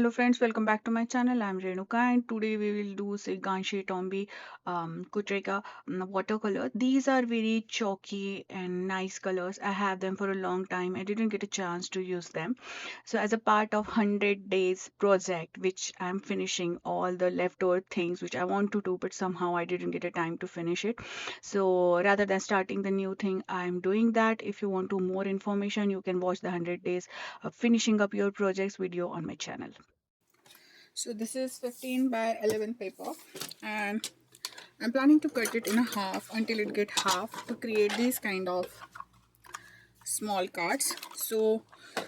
Hello friends, welcome back to my channel. I'm Renuka and today we will do say Gansai Tombi Kuretake watercolor. These are very chalky and nice colors. I have them for a long time. I didn't get a chance to use them. So as a part of 100 days project which I'm finishing all the leftover things which I want to do but somehow I didn't get a time to finish it. So rather than starting the new thing, I'm doing that. If you want to more information, you can watch the 100 days of finishing up your projects video on my channel. So this is 15 by 11 paper and I'm planning to cut it in a half until it get half to create these kind of small cards. So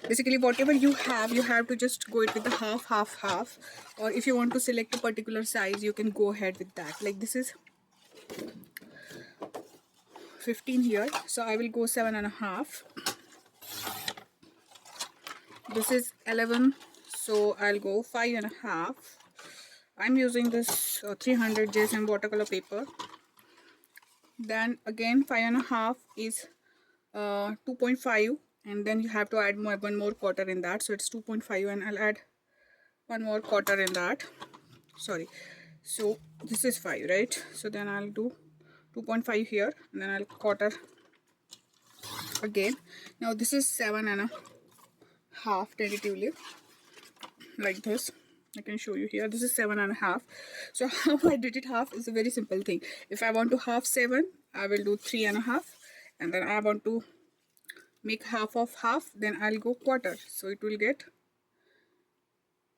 basically whatever you have to just go it with the half, or if you want to select a particular size you can go ahead with that. Like this is 15 here, so I will go 7.5. This is 11, so I'll go 5.5. I'm using this 300 JSM watercolor paper. Then again 5.5 is 2.5, and then you have to add one more quarter in that, so it's 2.5, and I'll add one more quarter in that. Sorry, so this is 5, right? So then I'll do 2.5 here, and then I'll quarter again. Now this is 7.5 tentatively, like this. I can show you here. This is 7.5. So how I did it half is a very simple thing. If I want to half 7, I will do 3.5, and then I want to make half of half, then I'll go quarter. So it will get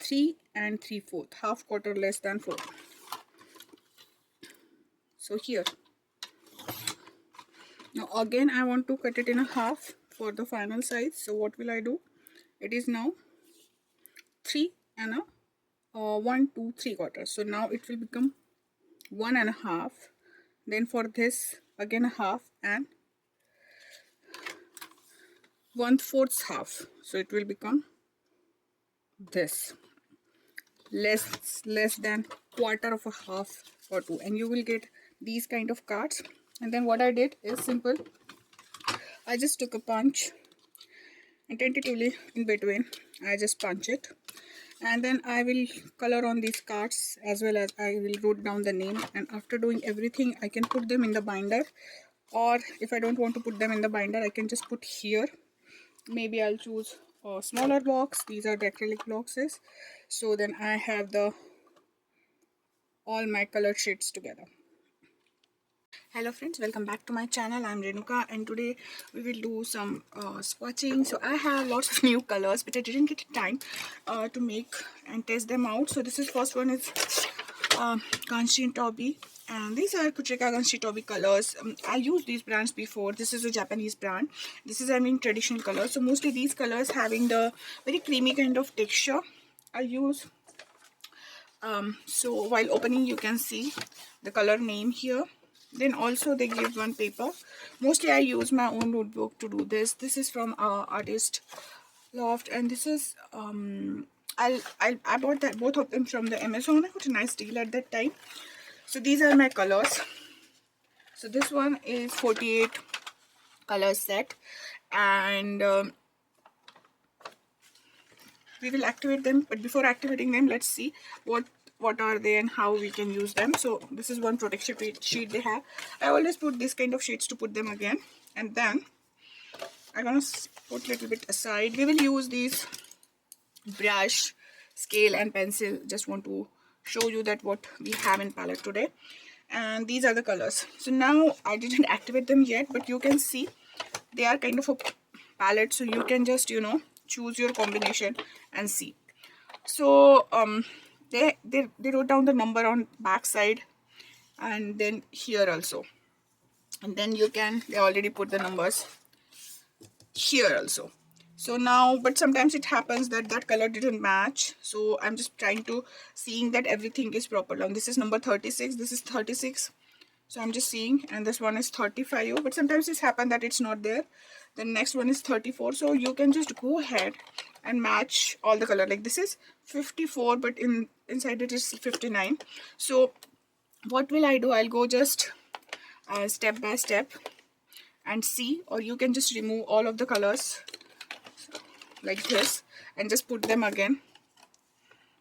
3 and 3/4, half quarter less than 4. So here. Now again I want to cut it in a half for the final size. So what will I do? It is now 3 and a 1, 2, 3 quarters. So now it will become 1.5. Then for this again a half and 1/4 half. So it will become this, less than quarter of a half or 2, and you will get these kind of cards. And then what I did is simple. I just took a punch and tentatively in between I just punch it, and then I will color on these cards as well as I will write down the name. And after doing everything I can put them in the binder, or if I don't want to put them in the binder I can just put here. Maybe I'll choose a smaller box. These are the acrylic boxes, so then I have the all my color sheets together. Hello friends, welcome back to my channel. I'm Renuka and today we will do some swatching. So I have lots of new colors but I didn't get time to make and test them out. So this is first one is Gansai Tambi, and these are Kuretake Gansai Tambi colors. I used these brands before. This is a Japanese brand. This is traditional colors. So mostly these colors having the very creamy kind of texture. I use so while opening you can see the color name here. Then also they give one paper. Mostly I use my own notebook to do this. This is from Artist Loft, and this is I bought that both of them from the Amazon. I got a nice deal at that time. So these are my colors. So this one is 48 color set, and we will activate them. But before activating them, let's see what are they and how we can use them. So this is one protection sheet they have. I always put this kind of sheets to put them again, and then I'm gonna put a little bit aside. We will use these brush, scale and pencil. Just want to show you that what we have in palette today, and these are the colors. So now I didn't activate them yet, but you can see they are kind of a palette, so you can just choose your combination and see. So they wrote down the number on back side, and then here also, and then they already put the numbers here also. So now, but sometimes it happens that that color didn't match, so I'm just trying to seeing that everything is proper. Now this is number 36, this is 36, so I'm just seeing, and this one is 35, but sometimes it's happened that it's not there. The next one is 34, so you can just go ahead and match all the color. Like this is 54, but inside it is 59. So what will I do? I'll go just step by step and see, or you can just remove all of the colors like this and just put them again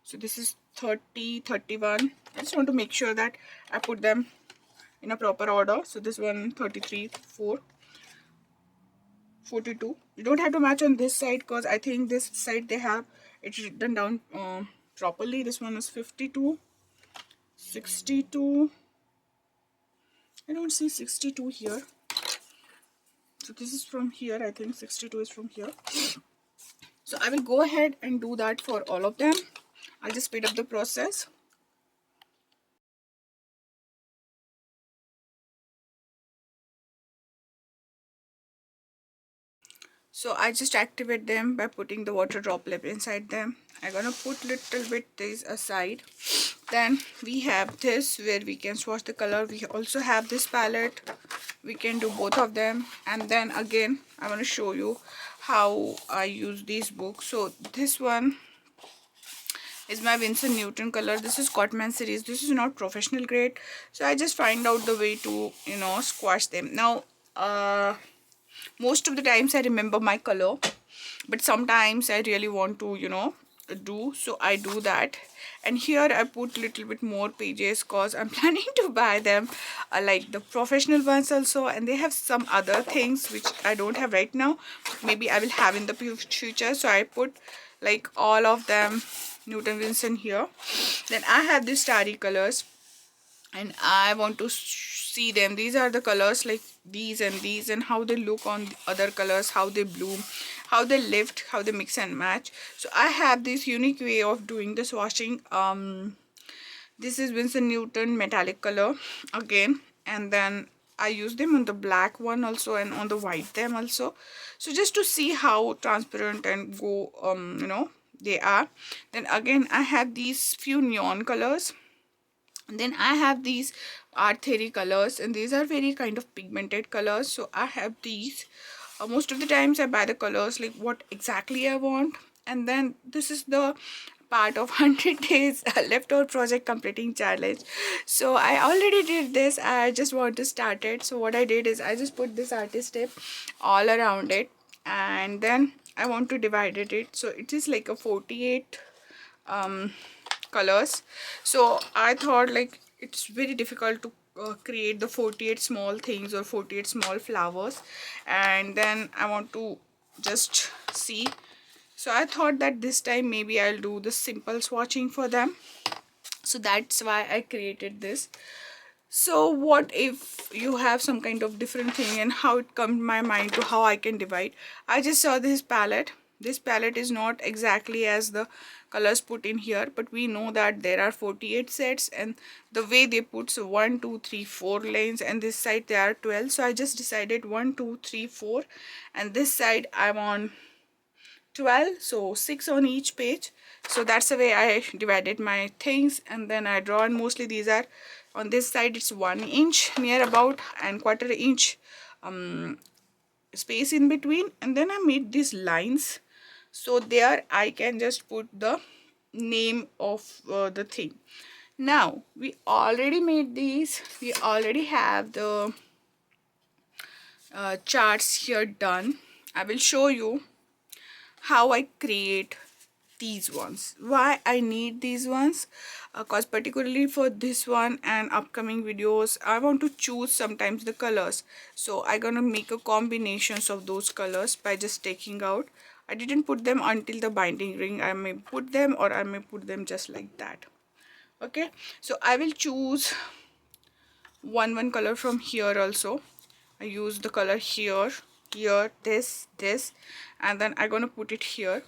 So this is 30, 31. I just want to make sure that I put them in a proper order. So this one 33, 4, 42. You don't have to match on this side because I think this side they have it written down properly. This one is 52, 62. I don't see 62 here. So this is from here. I think 62 is from here. So I will go ahead and do that for all of them. I'll just speed up the process. So I just activate them by putting the water droplet inside them. I'm gonna put little bit this aside. Then we have this where we can swatch the color. We also have this palette. We can do both of them. And then again, I want to show you how I use these books. So this one is my Vincent Newton color. This is Cotman series. This is not professional grade. So I just find out the way to, squash them. Now, most of the times I remember my color, but sometimes I really want to do, so I do that. And here I put little bit more pages because I'm planning to buy them like the professional ones also, and they have some other things which I don't have right now, maybe I will have in the future. So I put like all of them Newton Vincent here. Then I have these starry colors and I want to see them. These are the colors like these and how they look on the other colors, how they bloom, how they lift, how they mix and match. So I have this unique way of doing the swatching. This is Vincent Newton metallic color again, and then I use them on the black one also and on the white them also. So just to see how transparent and go they are. Then again I have these few neon colors. And then I have these art theory colors, and these are very kind of pigmented colors. So I have these. Most of the times I buy the colors like what exactly I want. And then this is the part of 100 days leftover project completing challenge. So I already did this. I just want to start it. So what I did is I just put this artist tip all around it, and then I want to divide it. So it is like a 48 colors. So I thought like it's very difficult to create the 48 small things or 48 small flowers, and then I want to just see. So I thought that this time maybe I'll do the simple swatching for them. So that's why I created this. So what if you have some kind of different thing, and how it come to my mind to how I can divide. I just saw this palette. This palette is not exactly as the colors put in here, but we know that there are 48 sets, and the way they put, so 1 2 3 4 lanes, and this side there are 12. So I just decided 1 2 3 4, and this side I'm on 12, so 6 on each page. So that's the way I divided my things. And then I draw, and mostly these are on this side it's 1 inch near about and quarter inch space in between, and then I made these lines. So there I can just put the name of the thing. Now we already made these, we already have the charts here done. I will show you how I create these ones, why I need these ones, because particularly for this one and upcoming videos I want to choose sometimes the colors. So I'm gonna make a combinations of those colors by just taking out. I didn't put them until the binding ring. I may put them, or I may put them just like that. Okay, so I will choose one color from here also. I use the color here, this, and then I'm gonna put it here.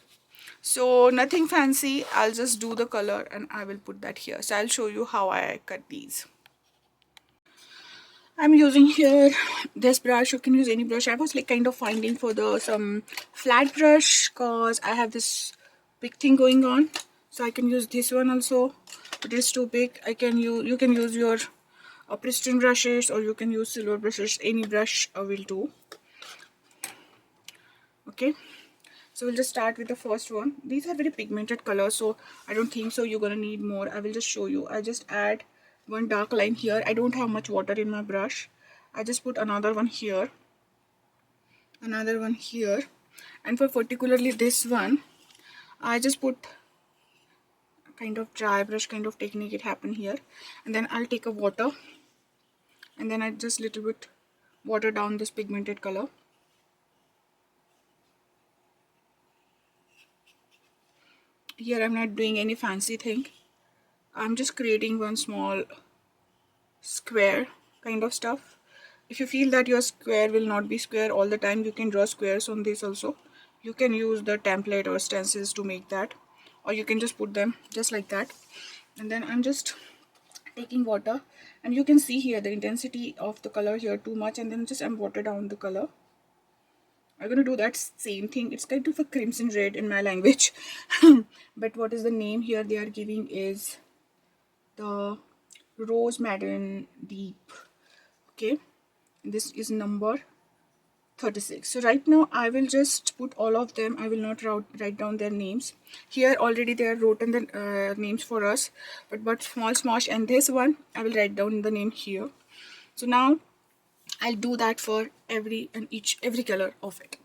So nothing fancy, I'll just do the color and I will put that here. So I'll show you how I cut these. I'm using here this brush. You can use any brush. I was like kind of finding for the some flat brush because I have this big thing going on. So I can use this one also, but it's too big. You can use your pristine brushes, or you can use silver brushes. Any brush will do. Okay. So we'll just start with the first one. These are very pigmented colors, so I don't think so you're gonna need more. I will just show you. I just add one dark line here. I don't have much water in my brush. I just put another one here, another one here, and for particularly this one I just put kind of dry brush kind of technique it happened here. And then I'll take a water, and then I just little bit water down this pigmented color. Here I'm not doing any fancy thing. I'm just creating one small square kind of stuff. If you feel that your square will not be square all the time, you can draw squares on this also. You can use the template or stencils to make that, or you can just put them just like that. And then I'm just taking water, and you can see here the intensity of the color here too much, and then just I'm water down the color. I'm gonna do that same thing. It's kind of a crimson red in my language. But what is the name here they are giving is the Rose Madden Deep. Okay, this is number 36. So right now I will just put all of them. I will not write down their names. Here already they are written the names for us, but small smosh and this one I will write down the name here. So now I'll do that for every color of it.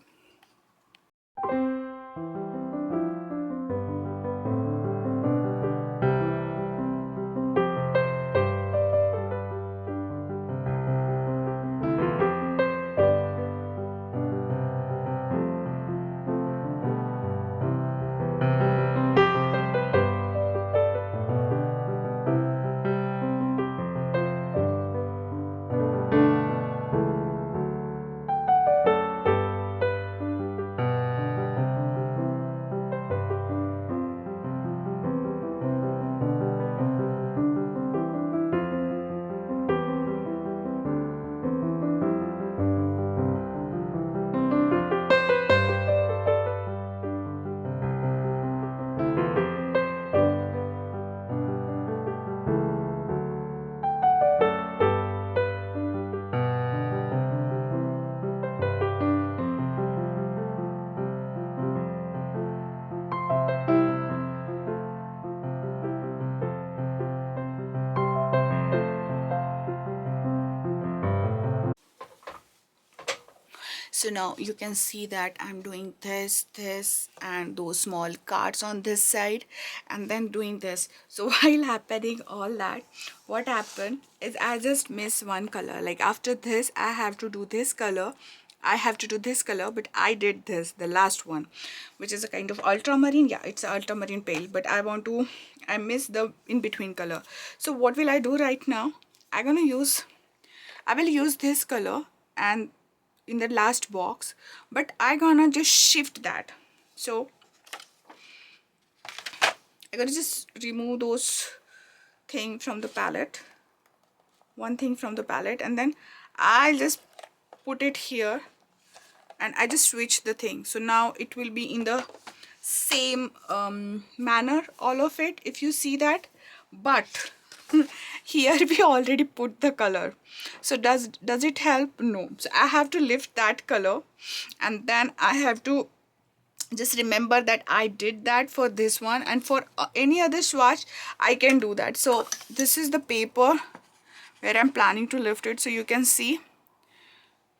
So now you can see that I'm doing this and those small cards on this side, and then doing this. So while happening all that, what happened is I just miss one color. Like after this I have to do this color, I have to do this color, but I did this, the last one, which is a kind of ultramarine. Yeah, it's an ultramarine pale, but I miss the in between color. So what will I do right now? I will use this color and in the last box, but I gonna just shift that. So I gotta just remove those thing from the palette, one thing from the palette, and then I'll just put it here, and I just switch the thing. So now it will be in the same manner, all of it, if you see that. But here we already put the color, so does it help? No. So I have to lift that color, and then I have to just remember that I did that for this one, and for any other swatch I can do that. So this is the paper where I'm planning to lift it, so you can see.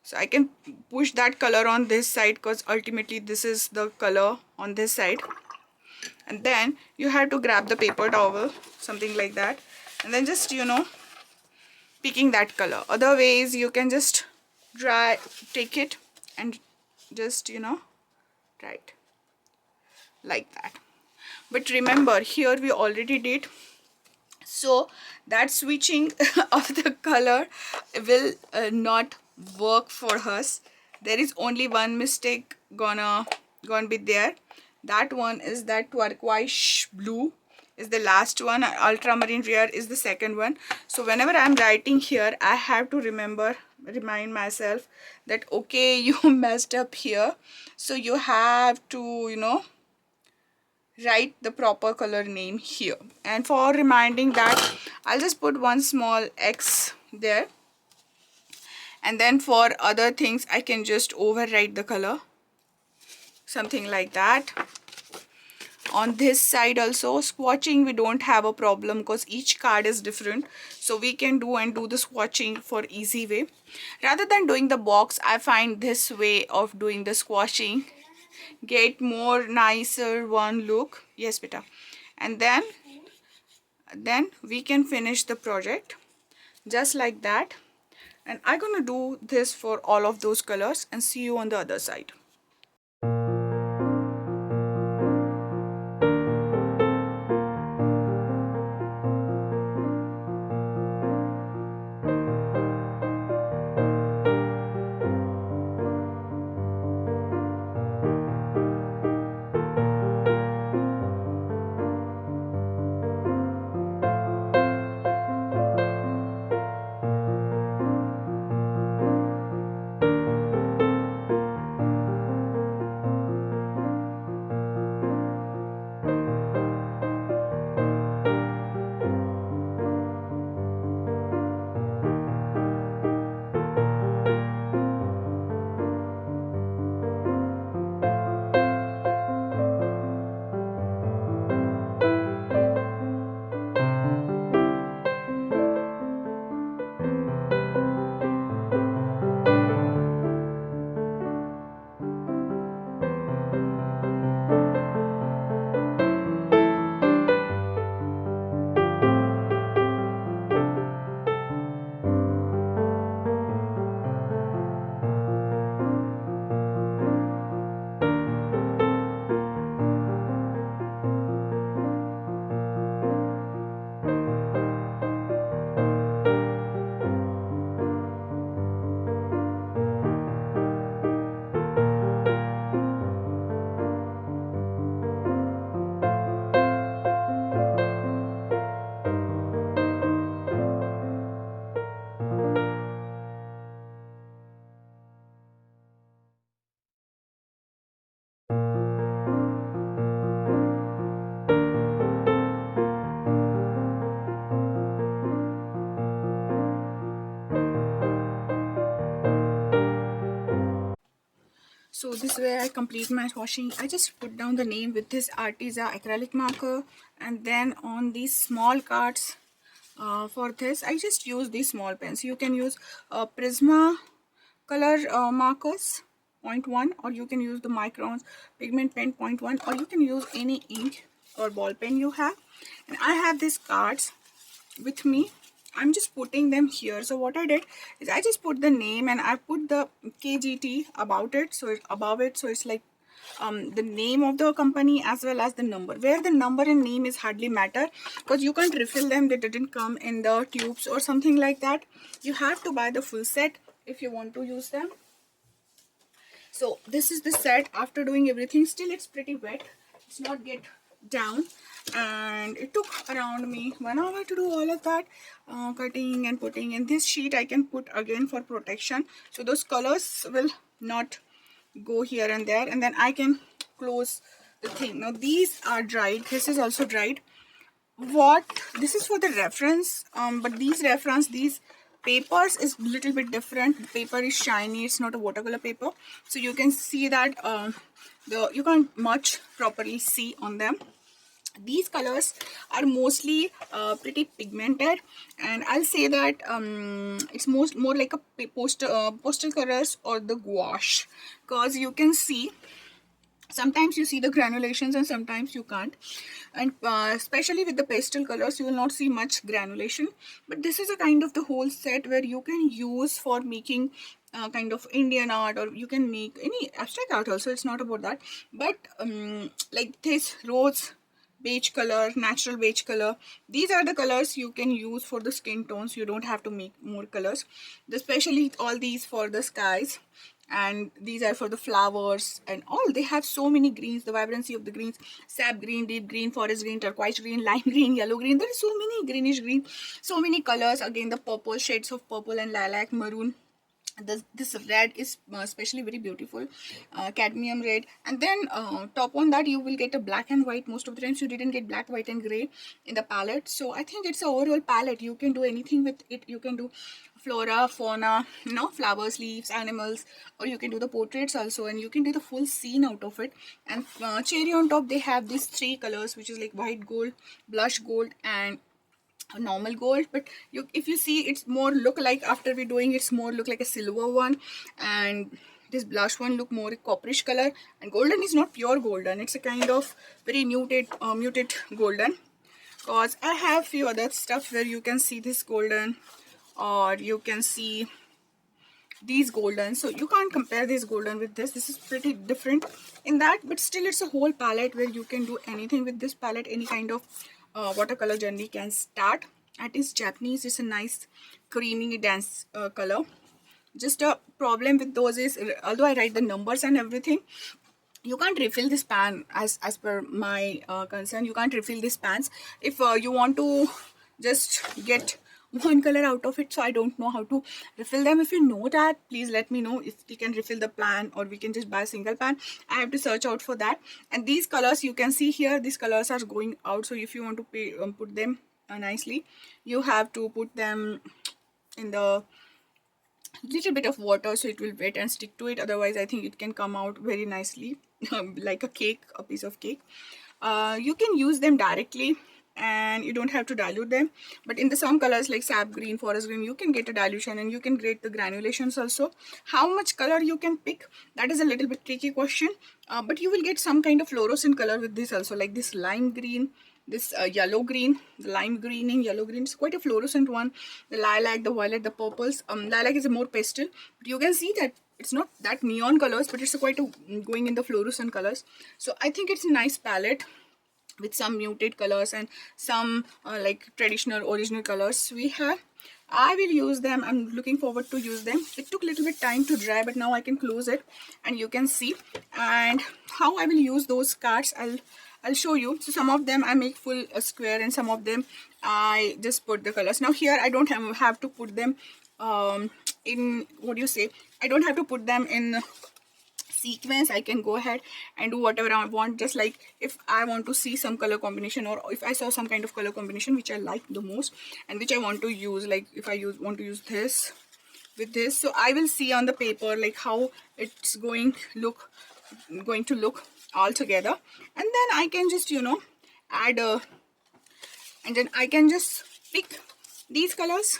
So I can push that color on this side, because ultimately this is the color on this side. And then you have to grab the paper towel, something like that, and then just, you know, picking that color. Other ways you can just take it and just, you know, right like that. But remember, here we already did, so that switching of the color will not work for us. There is only one mistake gonna be there. That one is that turquoise blue is the last one, ultramarine rare is the second one. So whenever I'm writing here, I have to remind myself that okay, you messed up here, so you have to, you know, write the proper color name here. And for reminding that, I'll just put one small X there, and then for other things I can just overwrite the color, something like that. On this side also, swatching we don't have a problem because each card is different, so we can do the swatching for easy way. Rather than doing the box, I find this way of doing the swatching get more nicer one look. Yes beta. And then then we can finish the project just like that. And I'm gonna do this for all of those colors and see you on the other side. So this way I complete my washing. I just put down the name with this Artisa acrylic marker, and then on these small cards for this I just use these small pens. You can use Prisma color markers 0.1, or you can use the Microns pigment pen 0.1, or you can use any ink or ball pen you have. And I have these cards with me. I'm just putting them here. So what I did is I just put the name and I put the KGT about it, so above it, so it's like the name of the company as well as the number. Where the number and name is hardly matter, because you can't refill them, they didn't come in the tubes or something like that. You have to buy the full set if you want to use them. So this is the set. After doing everything, still it's pretty wet, it's not get down, and it took around me 1 hour to do all of that, cutting and putting. In this sheet I can put again for protection, so those colors will not go here and there, and then I can close the thing. Now these are dried, this is also dried. What this is for the reference, but these papers is little bit different. The paper is shiny, it's not a watercolor paper, so you can see that you can't much properly see on them. These colors are mostly pretty pigmented, and I'll say that it's more like a postal colors or the gouache, because you can see sometimes you see the granulations and sometimes you can't. And especially with the pastel colors you will not see much granulation, but this is a kind of the whole set where you can use for making kind of Indian art, or you can make any abstract art also. It's not about that, but like this rose beige color, natural beige color, these are the colors you can use for the skin tones. You don't have to make more colors, especially all these for the skies, and these are for the flowers and all. They have so many greens, the vibrancy of the greens: sap green, deep green, forest green, turquoise green, lime green, yellow green. There are so many greenish green, so many colors. Again, the purple shades of purple and lilac, maroon. This red is especially very beautiful, cadmium red. And then top on that you will get a black and white. Most of the times you didn't get black, white and gray in the palette, so I think it's a overall palette. You can do anything with it. You can do flora, fauna, flowers, leaves, animals, or you can do the portraits also, and you can do the full scene out of it. And cherry on top, they have these three colors, which is like white gold, blush gold, and a normal gold. But if you see, it's more look like, after we're doing, it's more look like a silver one, and this blush one look more copperish color. And golden is not pure golden, it's a kind of very muted golden. Cause I have few other stuff where you can see this golden, or you can see these golden, so you can't compare this golden with this is pretty different in that, but still it's a whole palette where you can do anything with this palette. Any kind of watercolor journey can start. At is Japanese, it's a nice creamy dance color. Just a problem with those is, although I write the numbers and everything, you can't refill this pan. As per my concern, you can't refill these pans if you want to just get one color out of it. So I don't know how to refill them. If you know that, please let me know if we can refill the pan, or we can just buy a single pan. I have to search out for that. And these colors, you can see here, these colors are going out. So if you want to put them nicely, you have to put them in the little bit of water so it will wet and stick to it. Otherwise I think it can come out very nicely like a cake, a piece of cake. You can use them directly and you don't have to dilute them, but in the some colors like sap green, forest green, you can get a dilution and you can get the granulations also. How much color you can pick, that is a little bit tricky question, but you will get some kind of fluorescent color with this also, like this lime green, this yellow green, the lime green and yellow green is quite a fluorescent one. The lilac, the violet, the purples. Lilac is a more pastel, but you can see that it's not that neon colors, but it's quite a going in the fluorescent colors. So I think it's a nice palette with some muted colors and some like traditional original colors we have. I will use them. I'm looking forward to use them. It took a little bit time to dry, but now I can close it and you can see. And how I will use those cards, I'll show you. So some of them I make full square and some of them I just put the colors. Now here I don't have to put them in, what do you say, I don't have to put them in sequence. I can go ahead and do whatever I want. Just like if I want to see some color combination, or if I saw some kind of color combination which I like the most and which I want to use, like if I want to use this with this, so I will see on the paper like how it's going to look all together, and then I can just, you know, add and then I can just pick these colors.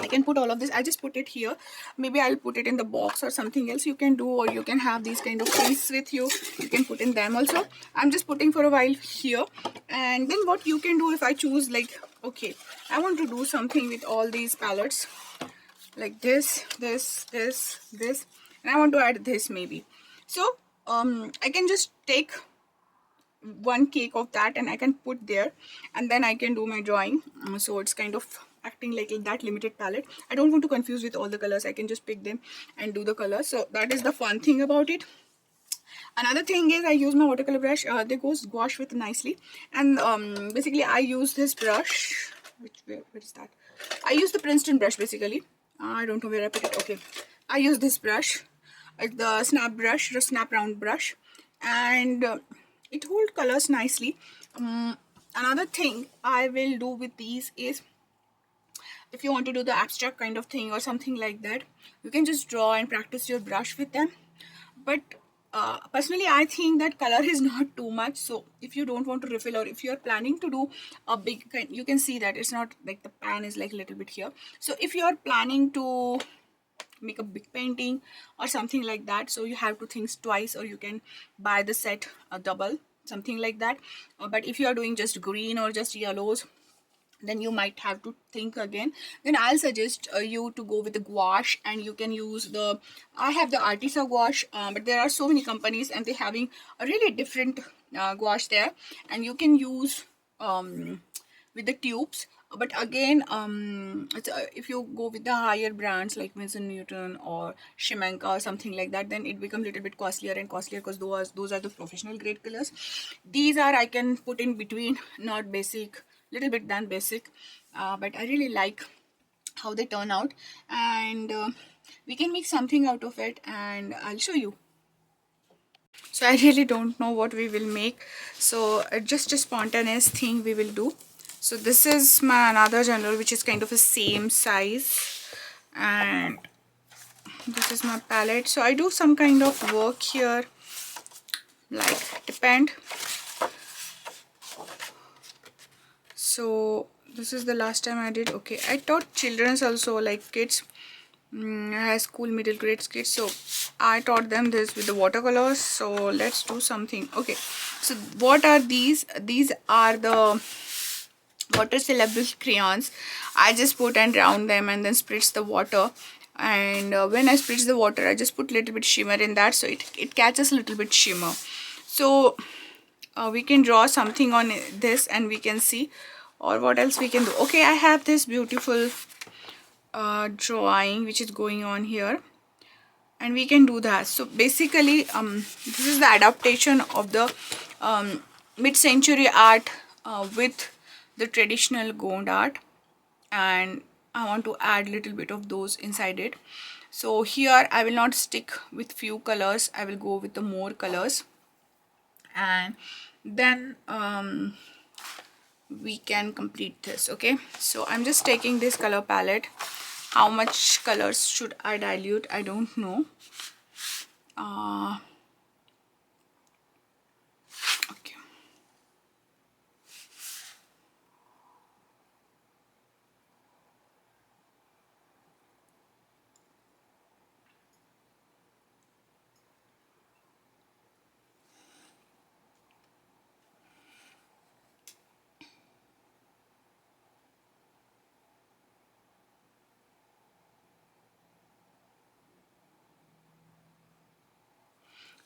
I can put all of this. I just put it here. Maybe I'll put it in the box or something else you can do, or you can have these kind of things with you. You can put in them also. I'm just putting for a while here. And then what you can do, if I choose like, okay, I want to do something with all these palettes like this, and I want to add this maybe. So I can just take one cake of that and I can put there, and then I can do my drawing. So it's kind of acting like that limited palette. I don't want to confuse with all the colors. I can just pick them and do the colors. So that is the fun thing about it. Another thing is I use my watercolor brush. They goes gouache with nicely, and basically I use this brush. Where is that? I use the Princeton brush basically. I don't know where I put it. Okay, I use this brush, the snap brush, the snap round brush, and it holds colors nicely. Another thing I will do with these is, if you want to do the abstract kind of thing or something like that, you can just draw and practice your brush with them. But personally I think that color is not too much. So if you don't want to refill, or if you're planning to do a big kind, you can see that it's not like the pan is like a little bit here. So if you're planning to make a big painting or something like that, so you have to think twice, or you can buy the set double, something like that. But if you are doing just green or just yellows, then you might have to think again. Then I'll suggest you to go with the gouache, and you can use the, I have the Artisa gouache, but there are so many companies and they're having a really different gouache there, and you can use with the tubes. But again, if you go with the higher brands like Winsor Newton or Shimenka or something like that, then it becomes a little bit costlier and costlier, because those are the professional grade colors. These are, I can put in between, not basic, little bit than basic, but I really like how they turn out, and we can make something out of it, and I'll show you. So I really don't know what we will make, so just a spontaneous thing we will do. So this is my another journal which is kind of the same size, and this is my palette. So I do some kind of work here, like depend. So this is the last time I did. Okay, I taught children's also, like kids, high school, middle grade kids. So I taught them this with the watercolors. So let's do something. Okay, so what are these? These are the water soluble crayons. I just put and round them and then spritz the water. And when I spritz the water, I just put little bit shimmer in that, so it catches a little bit shimmer. So we can draw something on this and we can see, or what else we can do. Okay, I have this beautiful drawing which is going on here, and we can do that. So basically this is the adaptation of the mid-century art with the traditional Gond art, and I want to add little bit of those inside it. So here I will not stick with few colors, I will go with the more colors, and then we can complete this. Okay, so I'm just taking this color palette. How much colors should I dilute? I don't know. Okay.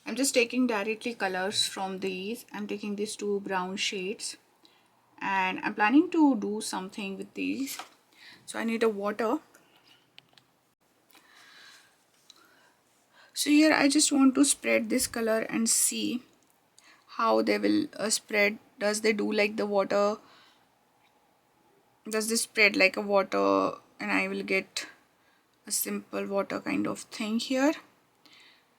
I'm just taking directly colors from these. I'm taking these two brown shades and I'm planning to do something with these. So I need a water. So here I just want to spread this color and see how they will spread. Does they do like the water? Does this spread like a water and I will get a simple water kind of thing here?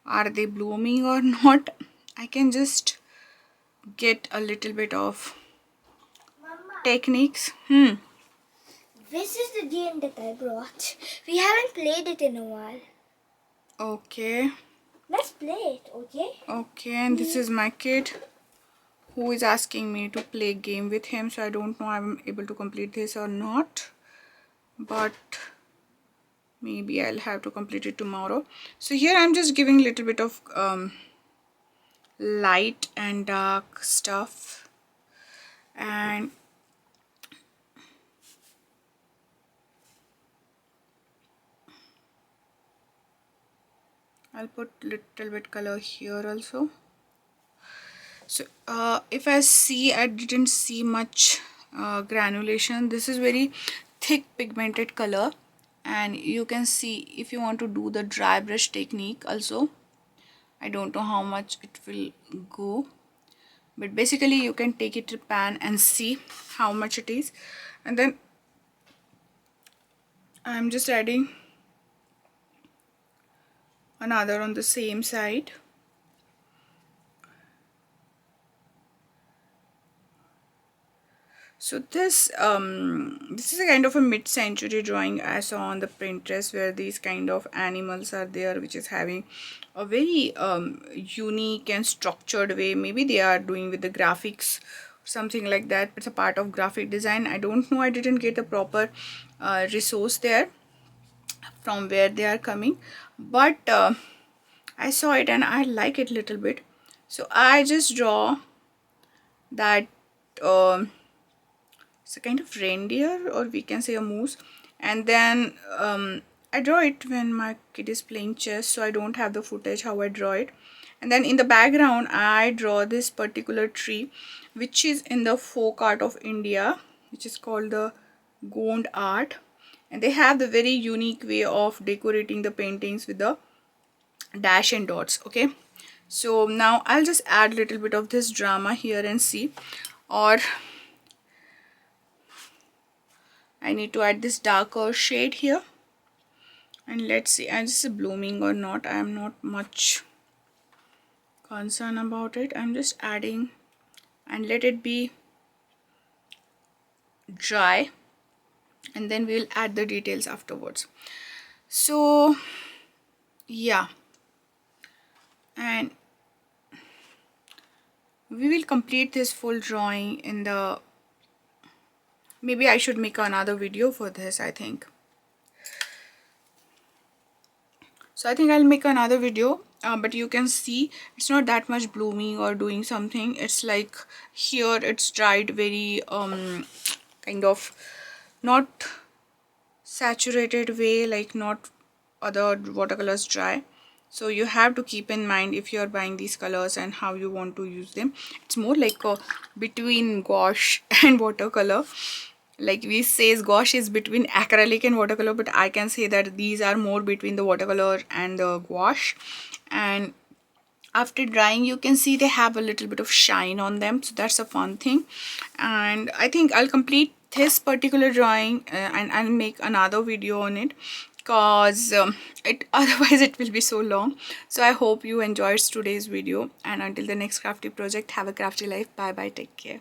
Are they blooming or not? I can just get a little bit of techniques. This is the game that I brought. We haven't played it in a while. Okay. Let's play it, okay? Okay, and this is my kid who is asking me to play a game with him, so I don't know I'm able to complete this or not, but maybe I'll have to complete it tomorrow. So here I'm just giving a little bit of light and dark stuff, and I'll put little bit color here also. So if I see, I didn't see much granulation. This is very thick pigmented color, and you can see if you want to do the dry brush technique also. I don't know how much it will go, but basically you can take it to pan and see how much it is, and then I'm just adding another on the same side. So this is a kind of a mid-century drawing I saw on the Pinterest, where these kind of animals are there, which is having a very unique and structured way. Maybe they are doing with the graphics, something like that. It's a part of graphic design. I don't know. I didn't get a proper resource there from where they are coming, but I saw it and I like it a little bit. So I just draw that. It's a kind of reindeer, or we can say a moose, and then I draw it when my kid is playing chess, so I don't have the footage how I draw it. And then in the background I draw this particular tree which is in the folk art of India, which is called the Gond art, and they have the very unique way of decorating the paintings with the dash and dots. Okay, so now I'll just add a little bit of this drama here and see, or I need to add this darker shade here, and let's see, is this blooming or not? I am not much concerned about it. I'm just adding and let it be dry, and then we'll add the details afterwards. So yeah, and we will complete this full drawing in the, maybe I should make another video for this. I think so. I think I'll make another video, but you can see it's not that much blooming or doing something. It's like here it's dried very kind of not saturated way, like not other watercolors dry. So you have to keep in mind if you are buying these colors and how you want to use them. It's more like a between gouache and watercolor. Like we says gouache is between acrylic and watercolor, but I can say that these are more between the watercolor and the gouache. And after drying, you can see they have a little bit of shine on them, so that's a fun thing. And I think I'll complete this particular drawing and I'll make another video on it, because it otherwise it will be so long. So I hope you enjoyed today's video, and until the next crafty project, have a crafty life. Bye bye, take care.